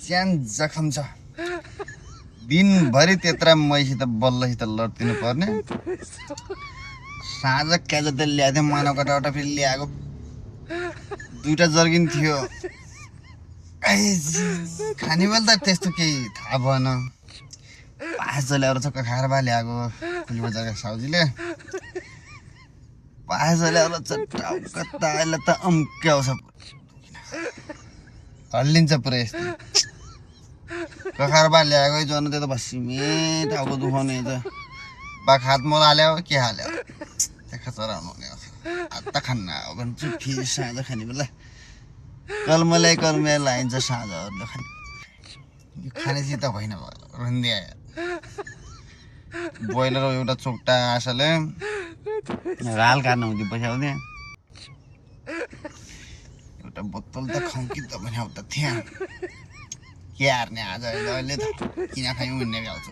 ज्यान जखम छ दिनभरि त्यत्रा मैसित बल्लसित लड्दिनु पर्ने साँझ क्याज तेल ल्याएको थिएँ मानवकटाबाट फेरि ल्याएको 2टा जर्किन थियो खाने बेला त त्यस्तो केही थाहा भएन पास जल्याएर चक्क खाएर भए ल्याएको कुली बजारका साउजीले पास जल्याएर कता अहिले त अम्क्याउँछ हल्लिन्छ पुरै यस्तो कखार बा ल्याएको जन त्यो त बसिमे टाउको दुखाउने त बा खात मल हाल्यो के हाल्यो देखा चराउनु हुने आता खान्न हो भन्छु फेरि साँझ खाने बेला कलमलाई लाइन्छ साँझहरूले खाने यो खानेसित होइन रुन्दी आयो बोइलर एउटा चोक्टा आशाले राल काट्नु हुन्थ्यो पैसा आउँथ्यो एउटा बोतल त खङ्की त भने त थिएँ के हार्ने आज अहिले त किन खायौँ भन्ने आउँछ